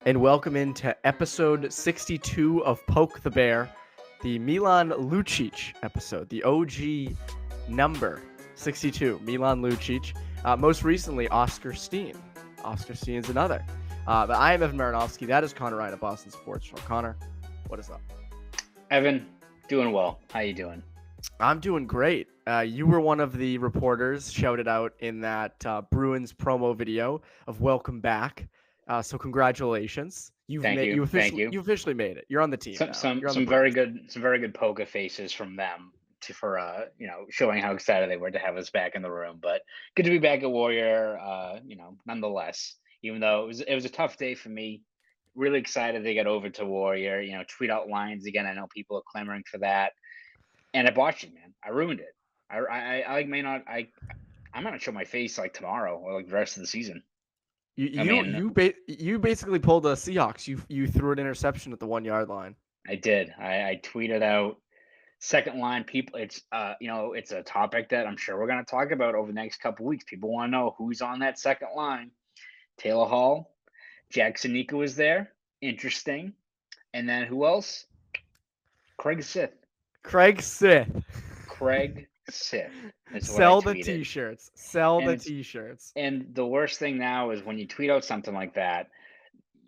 and welcome into episode 62 of Poke the Bear, the Milan Lucic episode, the OG number 62, Milan Lucic. Most recently, Oscar Steen. Oscar Steen's another. But I am Evan Marinofsky. That is Conor Ryan of Boston Sports Journal. Conor, what is up? Evan, doing well. How you doing? I'm doing great. You were one of the reporters shouted out in that Bruins promo video of welcome back. So congratulations. You officially made it. You're on the team now. Some very good poker faces from them for showing how excited they were to have us back in the room. But good to be back at Warrior. Nonetheless, even though it was a tough day for me. Really excited to get over to Warrior. Tweet out lines again. I know people are clamoring for that. And I botched it, man. I ruined it. I'm gonna show my face like tomorrow or like the rest of the season. You basically pulled a Seahawks. You threw an interception at the 1 yard line. I did. I tweeted out second line people. It's it's a topic that I'm sure we're gonna talk about over the next couple weeks. People want to know who's on that second line. Taylor Hall, Jack Studnicka was there. Interesting. And then who else? Craig Sith. Sell the t-shirts. The t-shirts. And the worst thing now is when you tweet out something like that,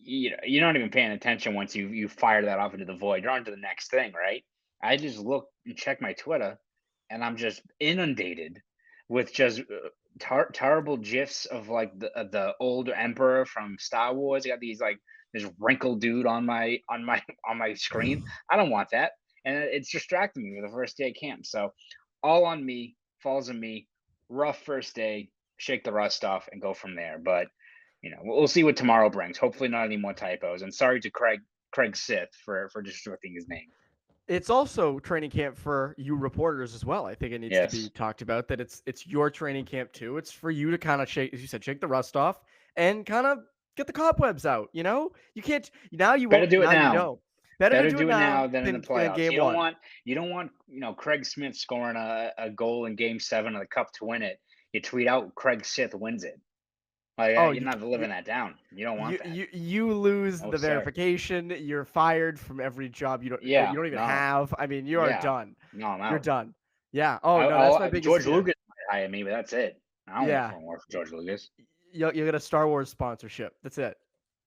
you're not even paying attention once you fire that off into the void. You're on to the next thing, right? I just look and check my Twitter, and I'm just inundated with just terrible gifs of like the old Emperor from Star Wars. I got these like this wrinkled dude on my screen. I don't want that. And it's distracting me for the first day of camp. So all on me, falls on me. Rough first day, shake the rust off and go from there. But, we'll see what tomorrow brings. Hopefully not any more typos. And sorry to Craig Sith for disrespecting his name. It's also training camp for you reporters as well. I think it needs to be talked about that it's your training camp too. It's for you to kind of shake, as you said, shake the rust off and kind of get the cobwebs out. You can't now. You better won't, do it now. Better do it now than in the playoffs. You don't want Craig Smith scoring a goal in Game 7 of the Cup to win it. You tweet out Craig Smith wins it. Like, you're not living that down. You don't want that. You lose the verification. You're fired from every job you don't even have. I mean, you are done. No, I'm out. You're done. Yeah. Oh, no, that's my biggest George fear. Lucas might hire me, but that's it. I don't want to work for George Lucas. You'll get a Star Wars sponsorship. That's it.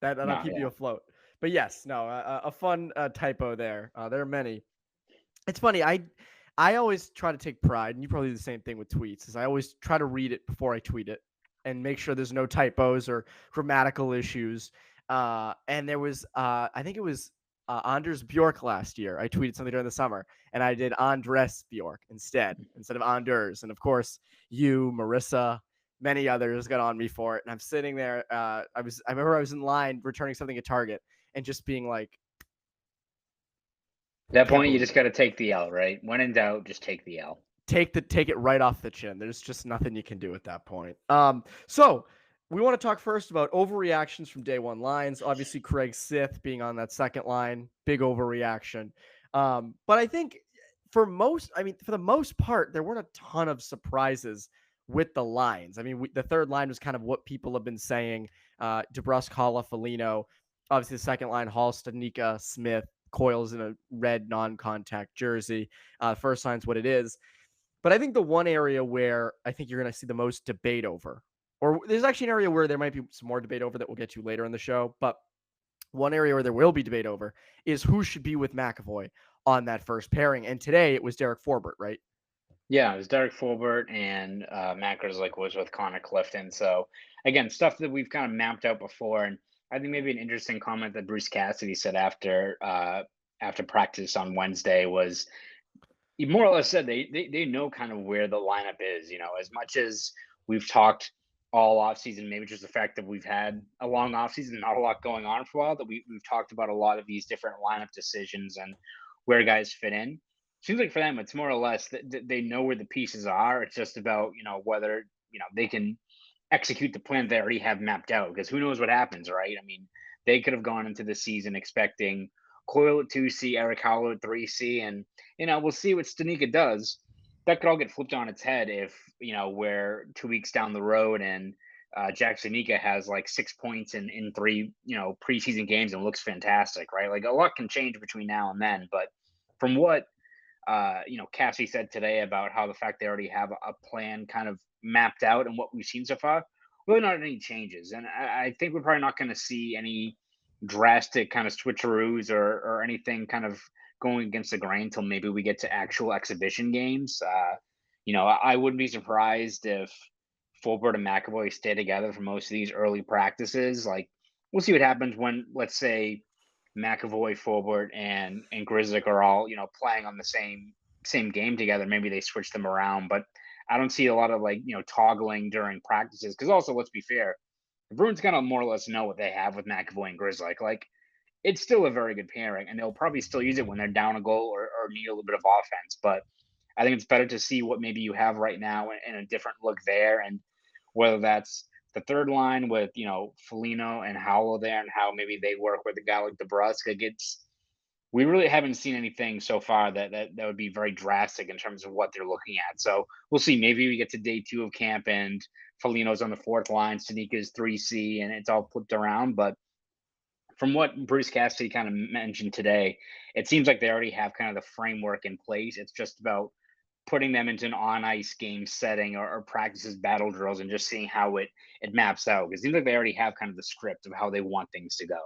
That'll keep you afloat. But yes, a fun typo there. There are many. It's funny. I always try to take pride, and you probably do the same thing with tweets, is I always try to read it before I tweet it and make sure there's no typos or grammatical issues. And there was, I think it was Anders Bjork last year. I tweeted something during the summer, and I did Andres Bjork instead of Anders. And of course, you, Marissa, many others got on me for it. And I'm sitting there. I remember I was in line returning something at Target and just being like, at that point, you just got to take the L, right? When in doubt, just take the L. Take it right off the chin. There's just nothing you can do at that point. So we want to talk first about overreactions from day one lines. Obviously, Craig Sith being on that second line, big overreaction. But I think for the most part, there weren't a ton of surprises with the lines. I mean, the third line was kind of what people have been saying. DeBrusk, Halla, Foligno. Obviously, the second line, Hall, Studnicka, Smith, Coyle's in a red non-contact jersey. First line's what it is. But I think the one area where I think you're going to see the most debate over, or there's actually an area where there might be some more debate over that we'll get to later in the show, but one area where there will be debate over is who should be with McAvoy on that first pairing. And today it was Derek Forbort, right? Yeah, it was Derek Forbort, and Mac was with Connor Clifton. So, again, stuff that we've kind of mapped out before. And I think maybe an interesting comment that Bruce Cassidy said after practice on Wednesday was he more or less said they know kind of where the lineup is. As much as we've talked all offseason, maybe just the fact that we've had a long offseason, not a lot going on for a while, that we've talked about a lot of these different lineup decisions and where guys fit in. Seems like for them, it's more or less that they know where the pieces are. It's just about, whether, they can execute the plan they already have mapped out, because who knows what happens, right? I mean, they could have gone into the season expecting Coyle at 2C, Eric Howell at 3C, and, we'll see what Studnicka does. That could all get flipped on its head if, we're 2 weeks down the road and Jack Studnicka has like 6 points in three, preseason games and looks fantastic, right? Like a lot can change between now and then, but from what Cassie said today about how the fact they already have a plan kind of mapped out and what we've seen so far, really not any changes. And I think we're probably not going to see any drastic kind of switcheroos or anything kind of going against the grain until maybe we get to actual exhibition games. I wouldn't be surprised if Fulbert and McAvoy stay together for most of these early practices. Like, we'll see what happens when, let's say, McAvoy, Fulbert, and Grizzlick are all playing on the same game together. Maybe they switch them around, but I don't see a lot of toggling during practices. Because also, let's be fair, the Bruins kind of more or less know what they have with McAvoy and Grizzlick. Like, it's still a very good pairing, and they'll probably still use it when they're down a goal or need a little bit of offense. But I think it's better to see what maybe you have right now and a different look there, and whether that's the third line with Foligno and Howell there, and how maybe they work with a guy like DeBrusk. Like, we really haven't seen anything so far that would be very drastic in terms of what they're looking at. So we'll see. Maybe we get to day 2 of camp and Foligno's on the fourth line, Studnicka's 3C, and it's all flipped around. But from what Bruce Cassidy kind of mentioned today, it seems like they already have kind of the framework in place. It's just about putting them into an on ice game setting or practices battle drills and just seeing how it maps out. Because it seems like they already have kind of the script of how they want things to go.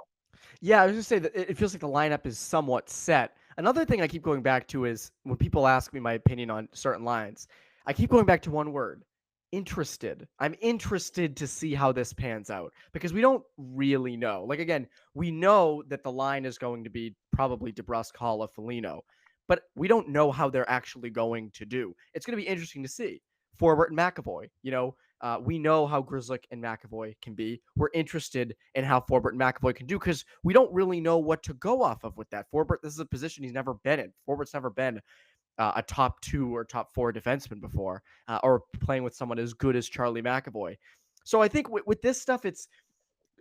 Yeah, I was just say that it feels like the lineup is somewhat set. Another thing I keep going back to is when people ask me my opinion on certain lines, I keep going back to one word: interested. I'm interested to see how this pans out because we don't really know. Like, again, we know that the line is going to be probably DeBrusk, Halla, Foligno, but we don't know how they're actually going to do. It's going to be interesting to see. Forbort and McAvoy, we know how Grizzlick and McAvoy can be. We're interested in how Forbort and McAvoy can do because we don't really know what to go off of with that. Forbort, this is a position he's never been in. Forbort's never been a top 2 or top 4 defenseman before, or playing with someone as good as Charlie McAvoy. So I think with this stuff, it's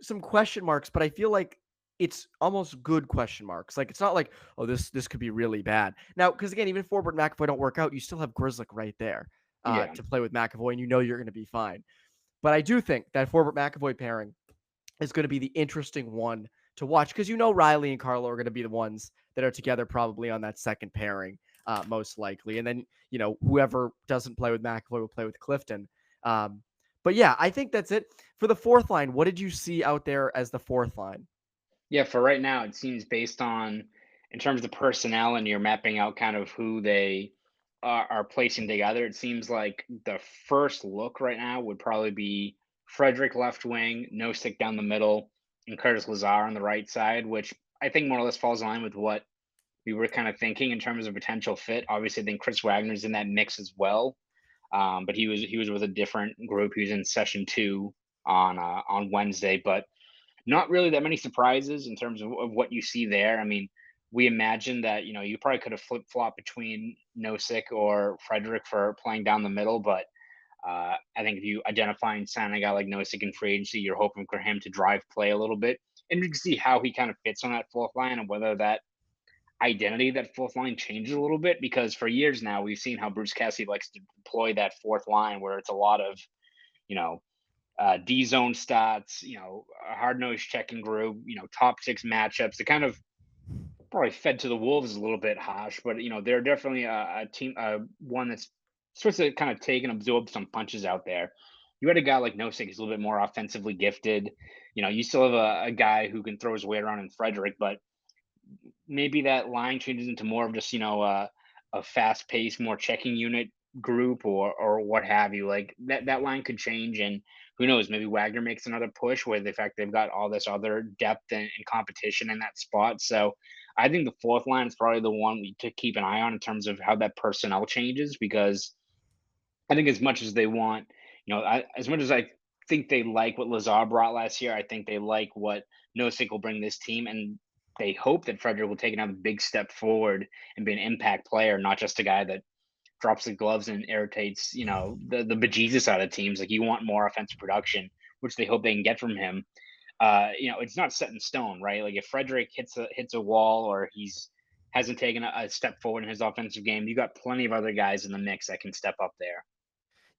some question marks, but I feel like it's almost good question marks. Like, it's not like, oh, this could be really bad. Now, because again, even if Forbort and McAvoy don't work out, you still have Grizzlick right there Yeah. to play with McAvoy, and you're going to be fine. But I do think that Forbort McAvoy pairing is going to be the interesting one to watch because Riley and Carlo are going to be the ones that are together probably on that second pairing, most likely. And then, whoever doesn't play with McAvoy will play with Clifton. But yeah, I think that's it. For the fourth line, what did you see out there as the fourth line? Yeah, for right now, it seems based on in terms of personnel and you're mapping out kind of who they are placing together. It seems like the first look right now would probably be Frederick left wing, no stick down the middle, and Curtis Lazar on the right side, which I think more or less falls in line with what we were kind of thinking in terms of potential fit. Obviously, I think Chris Wagner's in that mix as well, but he was with a different group. He was in session 2 on Wednesday, but not really that many surprises in terms of what you see there. I mean, we imagine that you probably could have flip flopped between Nosek or Frederick for playing down the middle, but I think if you identify and sign a guy like Nosek in free agency, you're hoping for him to drive play a little bit, and you can see how he kind of fits on that fourth line and whether that identity that fourth line changes a little bit. Because for years now, we've seen how Bruce Cassidy likes to deploy that fourth line where it's a lot of you know D zone stats, a hard nosed checking group, top 6 matchups. They kind of probably fed to the wolves is a little bit harsh, but they're definitely a team, one that's supposed to kind of take and absorb some punches out there. You had a guy like Nosek who's a little bit more offensively gifted. You still have a guy who can throw his weight around in Frederick, but maybe that line changes into more of just a fast paced, more checking unit group or what have you. Like that line could change, and who knows? Maybe Wagner makes another push where the fact they've got all this other depth and competition in that spot. So I think the fourth line is probably the one to keep an eye on in terms of how that personnel changes because I think as much as they want, as much as I think they like what Lazar brought last year, I think they like what Nosek will bring this team, and they hope that Frederick will take another big step forward and be an impact player, not just a guy that drops the gloves and irritates, the bejesus out of teams. Like you want more offensive production, which they hope they can get from him. It's not set in stone, right? Like if Frederick hits a wall or he's hasn't taken a step forward in his offensive game, you got plenty of other guys in the mix that can step up there.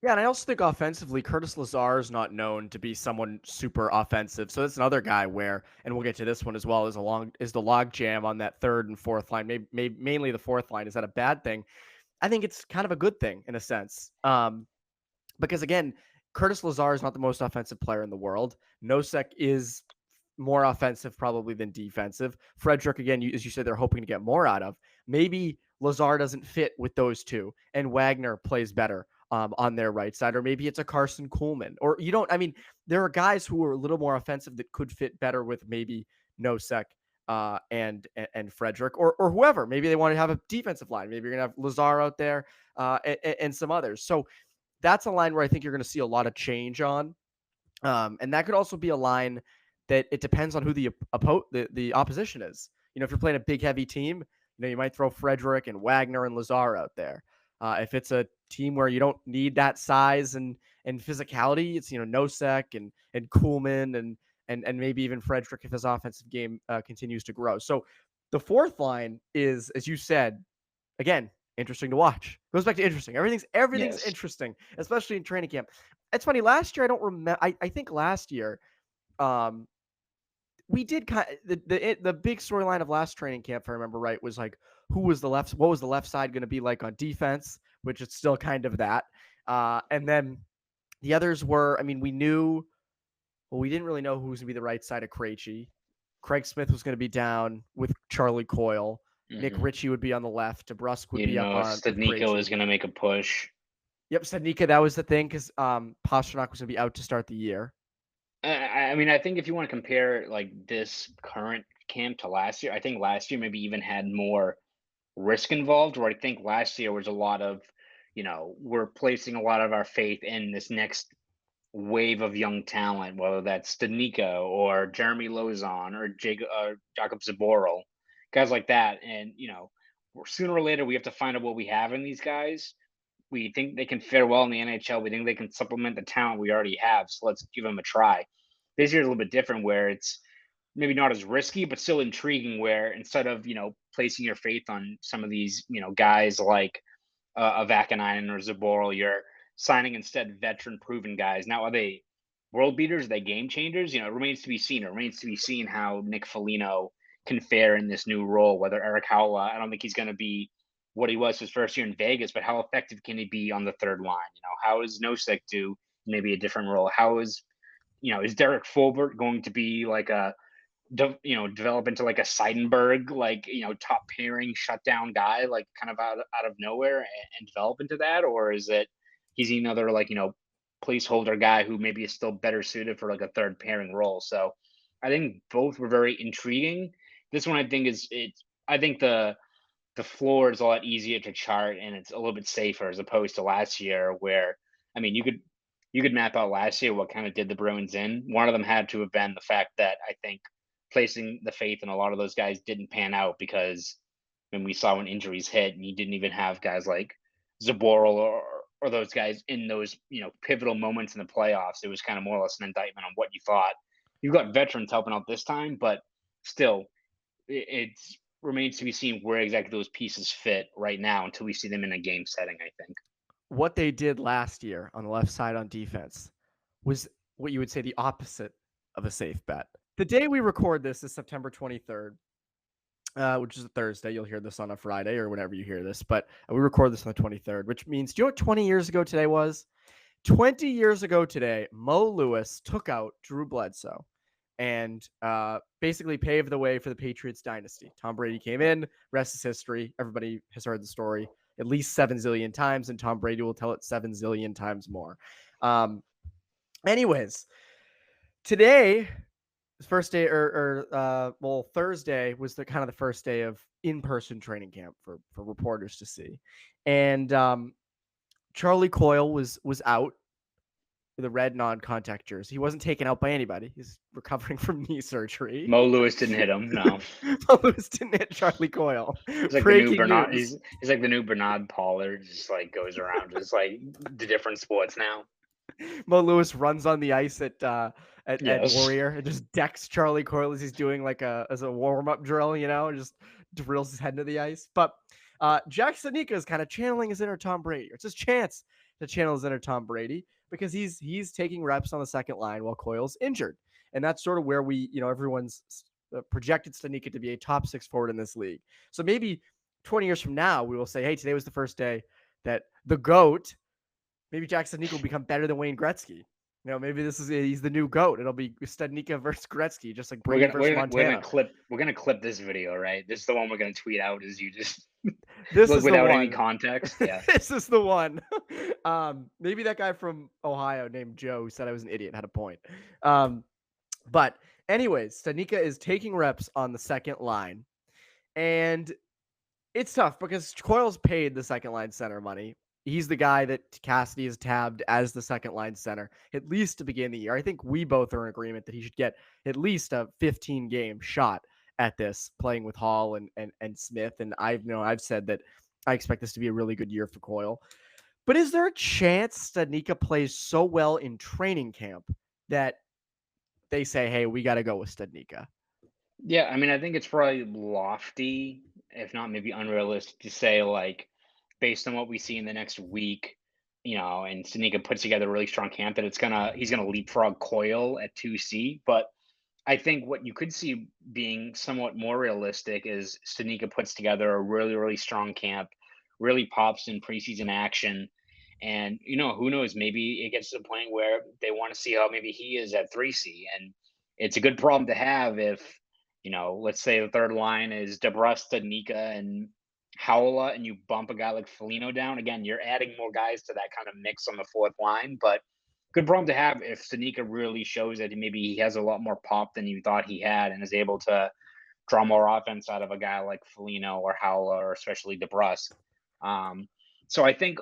Yeah, and I also think offensively, Curtis Lazar is not known to be someone super offensive. So that's another guy where, and we'll get to this one as well, is the log jam on that third and fourth line, maybe mainly the fourth line. Is that a bad thing? I think it's kind of a good thing in a sense. Because again, Curtis Lazar is not the most offensive player in the world. Nosek is more offensive probably than defensive. Frederick, again, as you said, they're hoping to get more out of. Maybe Lazar doesn't fit with those two, and Wagner plays better on their right side, or maybe it's a Carson Kuhlman, or you don't. I mean, there are guys who are a little more offensive that could fit better with maybe Nosek and Frederick or whoever. Maybe they want to have a defensive line. Maybe you're gonna have Lazar out there and some others. So that's a line where I think you're going to see a lot of change on. And that could also be a line that it depends on who the opposition is. If you're playing a big, heavy team, you might throw Frederick and Wagner and Lazar out there. If it's a team where you don't need that size and physicality, it's Nosek and Kuhlman and maybe even Frederick if his offensive game continues to grow. So the fourth line is, as you said, again, interesting to watch. Goes back to interesting. Everything's Yes. interesting, especially in training camp. It's funny. Last year, I don't remember. I think last year, we did kind of, the big storyline of last training camp, if I remember right, was like what was the left side going to be like on defense, which it's still kind of that. And then the others were, I mean, we didn't really know who was going to be the right side of Krejci. Craig Smith was going to be down with Charlie Coyle. Nick Ritchie would be on the left. DeBrusk would be up on Studnicka was going to make a push. Yep, Studnicka, that was the thing because Pastrnak was going to be out to start the year. I mean, I think if you want to compare like this current camp to last year, I think last year maybe even had more risk involved. Where I think last year was a lot of, we're placing a lot of our faith in this next wave of young talent, whether that's Studnicka or Jeremy Lozon or Jacob Zaboral, guys like that. And sooner or later we have to find out what we have in these guys. We think they can fare well in the NHL. We think they can supplement the talent we already have. So let's give them a try. This year's a little bit different, where it's maybe not as risky, but still intriguing. Where instead of placing your faith on some of these guys like a Vakanainen or Zaboral, you're signing instead veteran proven guys. Now, are they world beaters? Are they game changers? It remains to be seen. It remains to be seen how Nick Foligno can fare in this new role. Whether Eric Howla, I don't think he's going to be what he was his first year in Vegas, but how effective can he be on the third line? How is Nosek do maybe a different role? How is Derek Forbort going to be like develop into like a Seidenberg, like, top pairing shutdown guy, like kind of out of nowhere and develop into that? Or is it he's another like, placeholder guy who maybe is still better suited for like a third pairing role? So I think both were very intriguing. This one, I think I think the floor is a lot easier to chart and it's a little bit safer as opposed to last year where, I mean, you could map out last year what kind of did the Bruins in. One of them had to have been the fact that I think placing the faith in a lot of those guys didn't pan out because when we saw when injuries hit and you didn't even have guys like Zaboral or those guys in those, pivotal moments in the playoffs, it was kind of more or less an indictment on what you thought. You've got veterans helping out this time, but still, it remains to be seen where exactly those pieces fit right now until we see them in a game setting, I think. What they did last year on the left side on defense was what you would say the opposite of a safe bet. The day we record this is September 23rd, which is a Thursday. You'll hear this on a Friday or whenever you hear this, but we record this on the 23rd, which means, do you know what 20 years ago today was? 20 years ago today, Mo Lewis took out Drew Bledsoe and basically paved the way for the Patriots dynasty. Tom Brady came in, rest is history. Everybody has heard the story at least 7 zillion times, and Tom Brady will tell it 7 zillion times more. Anyways, today, first day Thursday was the kind of the first day of in-person training camp for reporters to see. And Charlie Coyle was out with a red non-contact jersey. He wasn't taken out by anybody. He's recovering from knee surgery. Mo Lewis didn't hit him. No. Mo Lewis didn't hit Charlie Coyle. He's like the new Bernard. He's like the new Bernard Pollard. Just like goes around, just like the different sports now. Mo Lewis runs on the ice at Yes. Warrior and just decks Charlie Coyle as he's doing like as a warm-up drill, just drills his head into the ice. But Jack Studnicka is kind of channeling his inner Tom Brady. It's his chance to channel his inner Tom Brady because he's taking reps on the second line while Coyle's injured. And that's sort of where everyone's projected Studnicka to be a top 6 forward in this league. So maybe 20 years from now, we will say, hey, today was the first day that the GOAT, maybe Jack Studnicka will become better than Wayne Gretzky. Maybe he's the new GOAT. It'll be Studnicka versus Gretzky, just like Brady versus Montana. We're gonna clip this video, right? This is the one we're gonna tweet out. Is you just this is without the one. any context? Yeah, this is the one. Maybe that guy from Ohio named Joe who said I was an idiot had a point. But anyways, Studnicka is taking reps on the second line, and it's tough because Coyle's paid the second line center money. He's the guy that Cassidy has tabbed as the second line center, at least to begin the year. I think we both are in agreement that he should get at least a 15-game shot at this, playing with Hall and Smith. And I've said that I expect this to be a really good year for Coyle. But is there a chance Studnicka plays so well in training camp that they say, hey, we got to go with Studnicka? Yeah, I mean, I think it's probably lofty, if not maybe unrealistic, to say like, based on what we see in the next week, and Studnicka puts together a really strong camp, that he's gonna leapfrog Coyle at 2C. But I think what you could see being somewhat more realistic is Studnicka puts together a really, really strong camp, really pops in preseason action. And, who knows, maybe it gets to the point where they want to see how maybe he is at 3C. And it's a good problem to have if, let's say the third line is DeBrusk, Studnicka, and Howla, and you bump a guy like Foligno down. Again, you're adding more guys to that kind of mix on the fourth line. But good problem to have if Studnicka really shows that maybe he has a lot more pop than you thought he had and is able to draw more offense out of a guy like Foligno or Howla or especially DeBrusk. So I think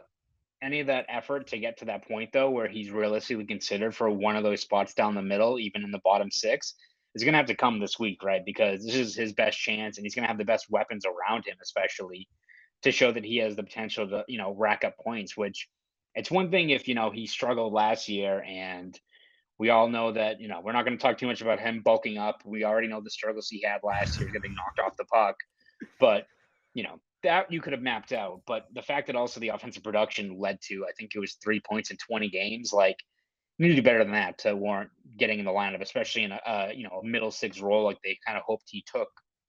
any of that effort to get to that point, though, where he's realistically considered for one of those spots down the middle, even in the bottom 6, is going to have to come this week, right? Because this is his best chance, and he's going to have the best weapons around him, especially to show that he has the potential to, rack up points, which it's one thing if, he struggled last year, and we all know that, we're not going to talk too much about him bulking up. We already know the struggles he had last year, getting knocked off the puck. But, that you could have mapped out. But the fact that also the offensive production led to, I think it was 3 points in 20 games, like, you need to do better than that to warrant getting in the lineup, especially in a middle 6 role like they kind of hoped he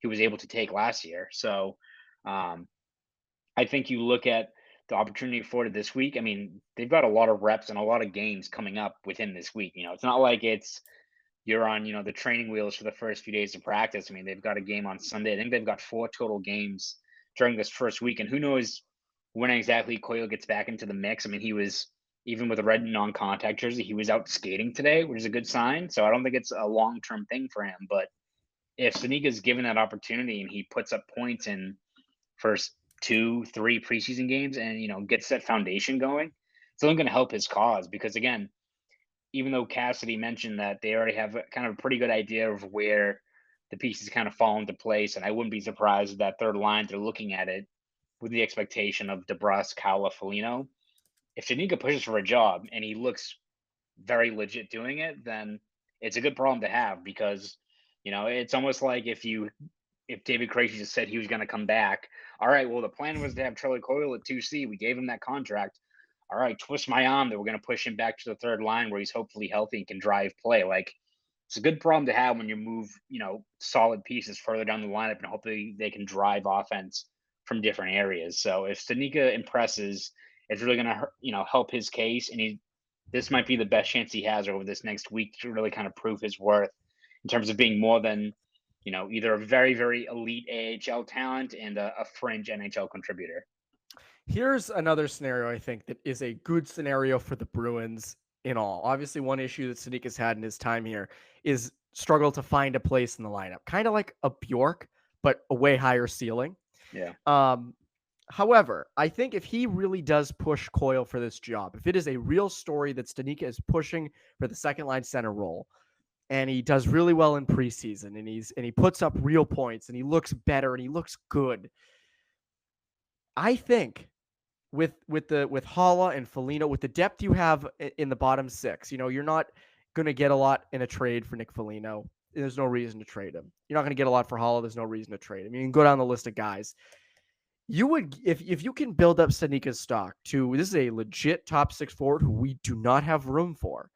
was able to take last year. So I think you look at the opportunity afforded this week. I mean, they've got a lot of reps and a lot of games coming up within this week. It's not like you're on, the training wheels for the first few days of practice. I mean, they've got a game on Sunday. I think they've got 4 total games during this first week. And who knows when exactly Coyle gets back into the mix. I mean, he was, even with a red non-contact jersey, he was out skating today, which is a good sign. So I don't think it's a long-term thing for him. But if Studnicka's given that opportunity and he puts up points in first 2-3 preseason games and, gets that foundation going, it's only going to help his cause. Because again, even though Cassidy mentioned that they already have kind of a pretty good idea of where the pieces kind of fall into place, and I wouldn't be surprised if that third line, they're looking at it with the expectation of DeBrusk, Howla, Foligno. If Studnicka pushes for a job and he looks very legit doing it, then it's a good problem to have because, it's almost like if David Krejci just said he was going to come back. All right, well, the plan was to have Charlie Coyle at 2C. We gave him that contract. All right, twist my arm that we're going to push him back to the third line where he's hopefully healthy and can drive play. Like, it's a good problem to have when you move, solid pieces further down the lineup and hopefully they can drive offense from different areas. So if Studnicka impresses, it's really going to, help his case. And this might be the best chance he has over this next week to really kind of prove his worth in terms of being more than, either a very, very elite AHL talent and a fringe NHL contributor. Here's another scenario I think that is a good scenario for the Bruins in all. Obviously, one issue that Studnicka's had in his time here is struggle to find a place in the lineup. Kind of like a Bjork, but a way higher ceiling. Yeah. However, I think if he really does push Coyle for this job, if it is a real story that Studnicka is pushing for the second line center role, and he does really well in preseason, and he puts up real points, and he looks better, and he looks good, I think with Halla and Foligno, with the depth you have in the bottom 6, you're not going to get a lot in a trade for Nick Foligno. There's no reason to trade him. You're not going to get a lot for Halla. There's no reason to trade him. You can go down the list of guys. You would, if you can build up Studnicka's stock to, this is a legit top 6 forward who we do not have room for,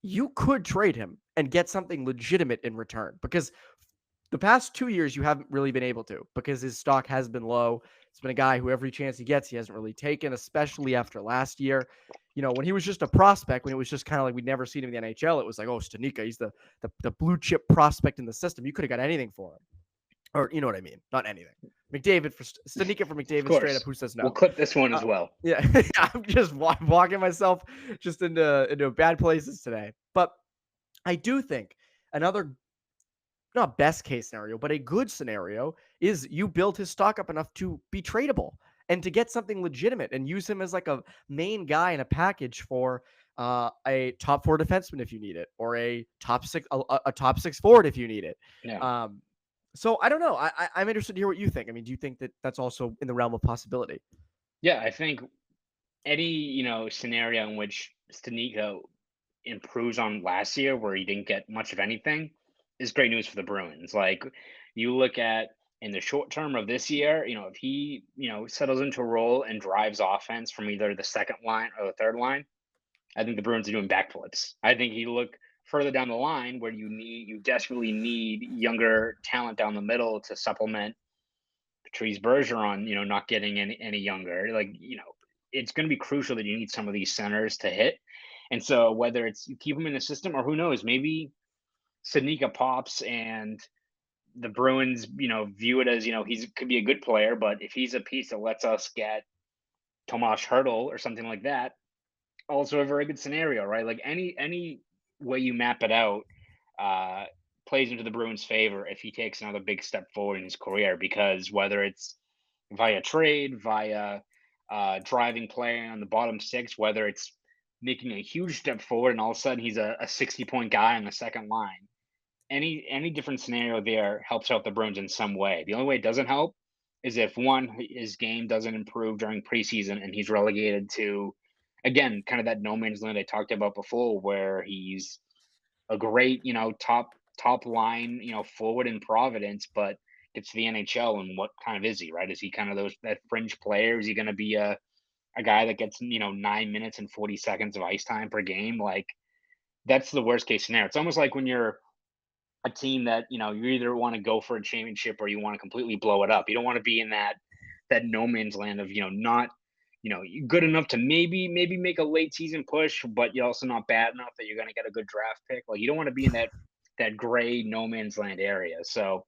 you could trade him and get something legitimate in return, because the past 2 years you haven't really been able to, because his stock has been low. It's been a guy who every chance he gets, he hasn't really taken, especially after last year. When he was just a prospect, when it was just kind of like we'd never seen him in the NHL, it was like, oh, Studnicka, he's the blue chip prospect in the system. You could have got anything for him. Or you know what I mean? Not anything. McDavid for Studnicka for Of McDavid, straight up. course, Who says we'll no? clip this one as well. Yeah, I'm just walking myself just into bad places today. But I do think another, not best case scenario, but a good scenario is you build his stock up enough to be tradable and to get something legitimate and use him as like a main guy in a package for a top 4 defenseman if you need it, or a top 6 a top 6 forward if you need it. Yeah. So I don't know. I'm interested to hear what you think. I mean, do you think that that's also in the realm of possibility? Yeah, I think any, scenario in which Studnicka improves on last year where he didn't get much of anything is great news for the Bruins. Like, you look at in the short term of this year, if he, settles into a role and drives offense from either the second line or the third line, I think the Bruins are doing backflips. I think you look further down the line where you desperately need younger talent down the middle to supplement Patrice Bergeron, not getting any younger. Like, it's going to be crucial that you need some of these centers to hit. And so whether it's you keep him in the system, or who knows, maybe Studnicka pops and the Bruins, view it as, he's could be a good player, but if he's a piece that lets us get Tomas Hertl or something like that, also a very good scenario, right? Like, any way you map it out, uh, plays into the Bruins' favor if he takes another big step forward in his career. Because whether it's via trade, via driving play on the bottom six, whether it's making a huge step forward and all of a sudden he's a 60-point guy on the second line, any different scenario there helps out the Bruins in some way. The only way it doesn't help is if one, his game doesn't improve during preseason and he's relegated to, again, kind of that no man's land I talked about before, where he's a great, top line, forward in Providence, but gets to the NHL, and what kind of is he, right? Is he kind of that fringe player? Is he going to be a guy that gets 9 minutes and 40 seconds of ice time per game? Like, that's the worst case scenario. It's almost like when you're a team that you either want to go for a championship or you want to completely blow it up. You don't want to be in that no man's land of not good enough to maybe make a late season push, but you're also not bad enough that you're going to get a good draft pick. Like, you don't want to be in that gray no man's land area. So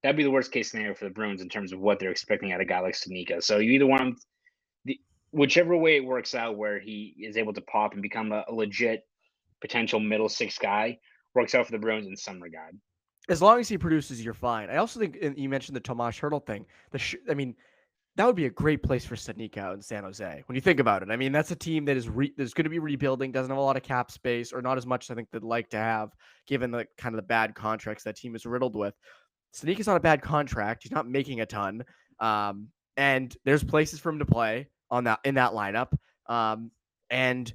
that'd be the worst case scenario for the Bruins in terms of what they're expecting out of a guy like Studnicka. So you either want him, whichever way it works out, where he is able to pop and become a legit potential middle six guy, works out for the Bruins in some regard. As long as he produces, you're fine. I also think you mentioned the Tomas Hertl thing. I mean, that would be a great place for Studnicka out in San Jose. When you think about it, I mean, that's a team that is that's going to be rebuilding, doesn't have a lot of cap space, or not as much as I think they'd like to have, given the kind of the bad contracts that team is riddled with. Studnicka's not a bad contract. He's not making a ton, and there's places for him to play in that lineup. And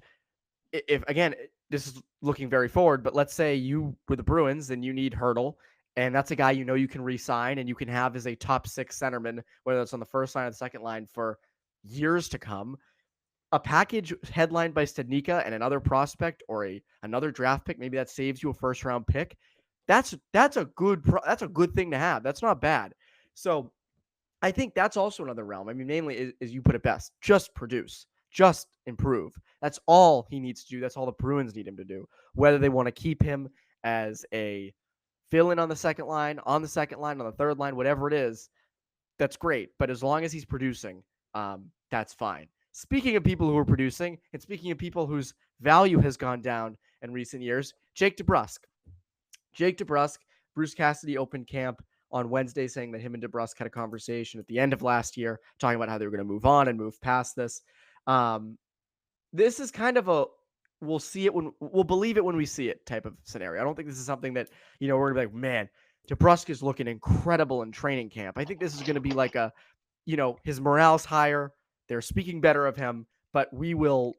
if again, this is looking very forward, but let's say you were the Bruins and you need Hertl, and that's a guy you can re-sign and you can have as a top 6 centerman, whether it's on the first line or the second line for years to come. A package headlined by Studnicka and another prospect or another draft pick, maybe that saves you a first round pick. That's a good thing to have. That's not bad. So I think that's also another realm. I mean, mainly is you put it best, just produce, just improve. That's all he needs to do. That's all the Bruins need him to do. Whether they want to keep him as a fill in on the second line, on the third line, whatever it is, that's great. But as long as he's producing, that's fine. Speaking of people who are producing, and speaking of people whose value has gone down in recent years, Jake DeBrusk. Jake DeBrusk, Bruce Cassidy opened camp on Wednesday saying that him and DeBrusk had a conversation at the end of last year talking about how they were going to move on and move past this. This is kind of we'll believe it when we see it type of scenario. I don't think this is something that, we're gonna be like, man, DeBrusk is looking incredible in training camp. I think this is going to be like his morale's higher. They're speaking better of him, but we will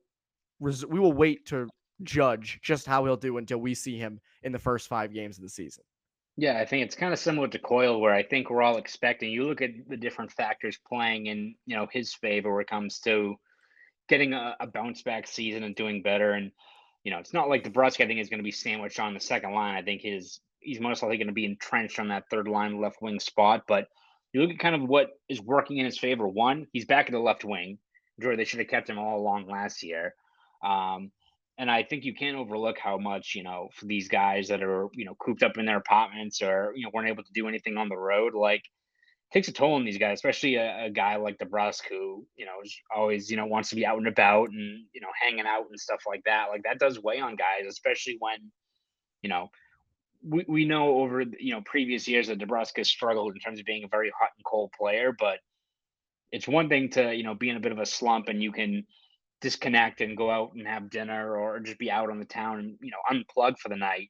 wait to judge just how he'll do until we see him in the first 5 games of the season. Yeah, I think it's kind of similar to Coyle, where I think we're all expecting. You look at the different factors playing in, his favor when it comes to getting a bounce back season and doing better. And it's not like DeBrusk, I think, is going to be sandwiched on the second line. I think he's most likely going to be entrenched on that third line left wing spot. But you look at kind of what is working in his favor. One, he's back at the left wing. Jordan, they should have kept him all along last year. Um, and I think you can't overlook how much, for these guys that are, cooped up in their apartments or, weren't able to do anything on the road, like takes a toll on these guys, especially a guy like DeBrusk who, is always, wants to be out and about and, hanging out and stuff like that. Like that does weigh on guys, especially when, you know, we know over, previous years that DeBrusk has struggled in terms of being a very hot and cold player, but it's one thing to, be in a bit of a slump and you can disconnect and go out and have dinner or just be out on the town and, unplug for the night.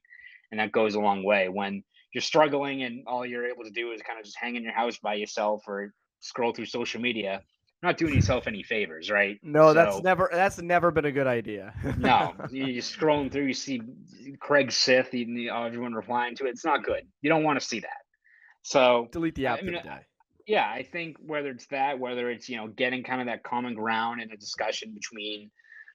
And that goes a long way when you're struggling and all you're able to do is kind of just hang in your house by yourself or scroll through social media. You're not doing yourself any favors, right? No, So that's never been a good idea. no, you're scrolling through, you see Craig Sith, everyone replying to it. It's not good. You don't want to see that. So, Delete the I app for mean, the day. yeah, I think whether it's that, whether it's, getting kind of that common ground in a discussion between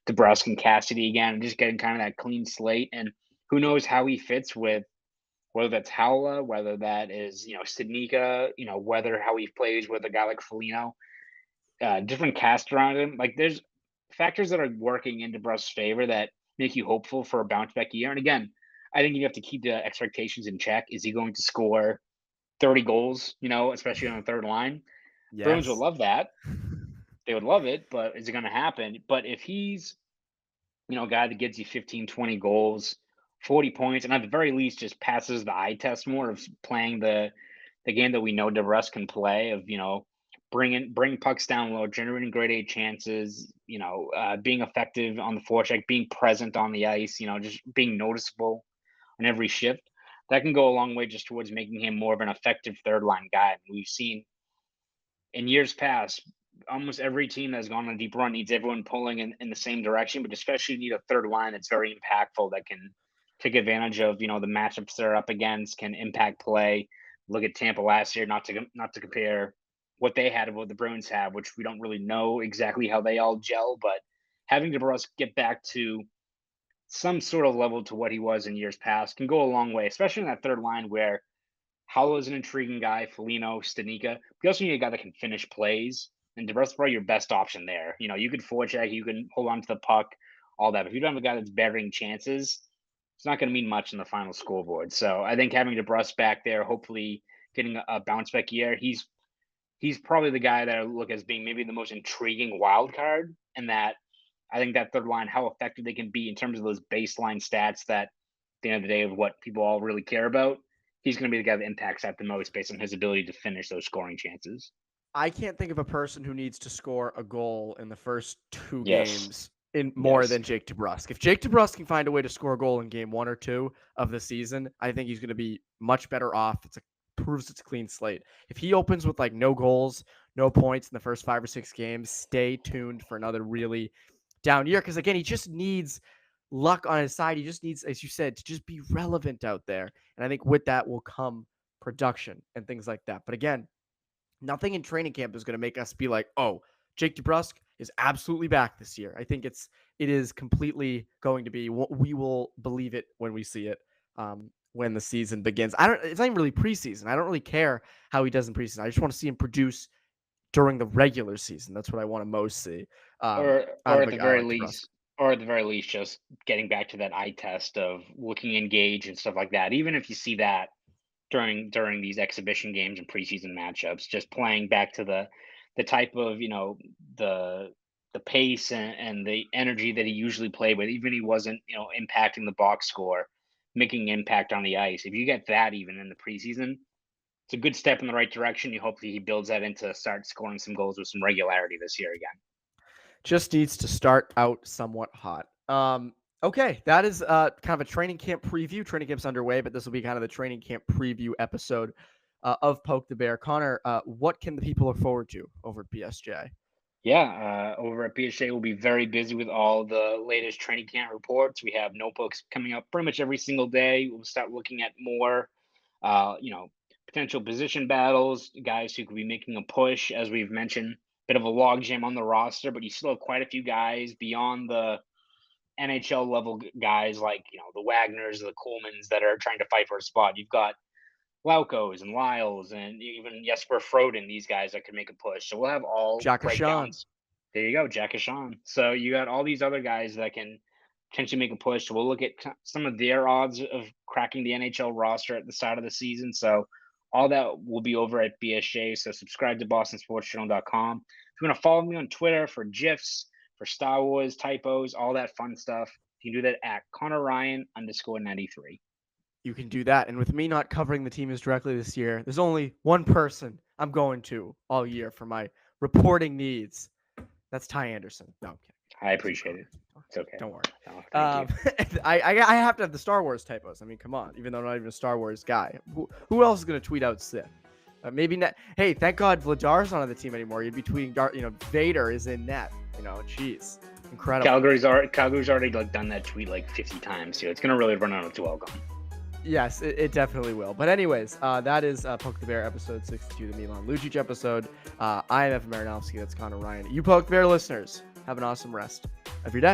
DeBrusk and Cassidy again, and just getting kind of that clean slate. And who knows how he fits with whether that's Howla, whether that is, Studnicka, whether how he plays with a guy like Foligno, different cast around him. Like there's factors that are working in DeBrusk's favor that make you hopeful for a bounce back year. And again, I think you have to keep the expectations in check. Is he going to score 30 goals, especially on the third line? Bruins would Yes. love that. They would love it, but is it going to happen? But if he's, a guy that gets you 15, 20 goals, 40 points, and at the very least just passes the eye test more of playing the game that we know DeBrusk can play of, bring pucks down low, generating grade A chances, being effective on the forecheck, being present on the ice, just being noticeable on every shift. That can go a long way just towards making him more of an effective third line guy. We've seen in years past, almost every team that's gone on a deep run needs everyone pulling in the same direction, but especially need a third line that's very impactful that can take advantage of the matchups they're up against, can impact play. Look at Tampa last year, not to compare what they had and what the Bruins have, which we don't really know exactly how they all gel, but having DeBrusk get back to some sort of level to what he was in years past can go a long way, especially in that third line where Howell is an intriguing guy, Foligno, Studnicka. We also need a guy that can finish plays, and DeBrusk's probably your best option there. You could forecheck, you can hold on to the puck, all that. But if you don't have a guy that's burying chances, it's not going to mean much in the final scoreboard. So I think having DeBrusk back there, hopefully getting a bounce back year, he's probably the guy that I look as being maybe the most intriguing wild card, and that I think that third line, how effective they can be in terms of those baseline stats that at the end of the day of what people all really care about. He's going to be the guy that impacts that the most based on his ability to finish those scoring chances. I can't think of a person who needs to score a goal in the first two Yes. games in more Yes. than Jake DeBrusk. If Jake DeBrusk can find a way to score a goal in game 1 or 2 of the season, I think he's going to be much better off. Proves it's a clean slate. If he opens with like no goals, no points in the first 5 or 6 games, stay tuned for another really down year. Because again, he just needs luck on his side. He just needs, as you said, to just be relevant out there. And I think with that will come production and things like that. But again, nothing in training camp is going to make us be like, oh, Jake DeBrusk is absolutely back this year. I think it is completely going to be. We will believe it when we see it. When the season begins. It's not even really preseason. I don't really care how he does in preseason. I just want to see him produce during the regular season. That's what I want to most see Or out or of at a the guy very like DeBrusk. least or at the very least just getting back to that eye test of looking engaged and stuff like that. Even if you see that during these exhibition games and preseason matchups, just playing back to the type of, the the pace and the energy that he usually played with, even he wasn't, impacting the box score, making impact on the ice. If you get that even in the preseason, it's a good step in the right direction. You hopefully he builds that into start scoring some goals with some regularity this year again. Just needs to start out somewhat hot. Okay, that is kind of a training camp preview. Training camp's underway, but this will be kind of the training camp preview episode of Poke the Bear. Connor, what can the people look forward to over at BSJ? Yeah, over at PHA, we'll be very busy with all the latest training camp reports. We have notebooks coming up pretty much every single day. We'll start looking at more Potential position battles, guys who could be making a push, as we've mentioned, bit of a logjam on the roster, but you still have quite a few guys beyond the NHL level guys like, the Wagners, the Coolmans that are trying to fight for a spot. You've got Laukos and Lyles and even Jesper Froden, these guys that could make a push. So we'll have all Jack breakdowns. There you go, Jack Ashawn. So you got all these other guys that can potentially make a push. So we'll look at some of their odds of cracking the NHL roster at the start of the season. So all that will be over at BSJ. So subscribe to BostonSportsJournal.com. If you want to follow me on Twitter for GIFs, for Star Wars typos, all that fun stuff, you can do that at ConorRyan_93. You can do that. And with me not covering the team as directly this year, there's only one person I'm going to all year for my reporting needs. That's Ty Anderson. No, I'm kidding. I appreciate it. It's okay. Don't worry. No, I have to have the Star Wars typos. I mean, come on. Even though I'm not even a Star Wars guy, who else is going to tweet out Sith? Maybe net. Hey, thank God Vladar's not on the team anymore. You'd be tweeting, Vader is in net. Jeez, incredible. Calgary's already done that tweet 50 times too. It's going to really run out of welcome. Yes, it definitely will. But anyways, that is Poke the Bear episode 62, the Milan Lucic episode. I am Evan Marinofsky. That's Conor Ryan. You Poke the Bear listeners, have an awesome rest of your day.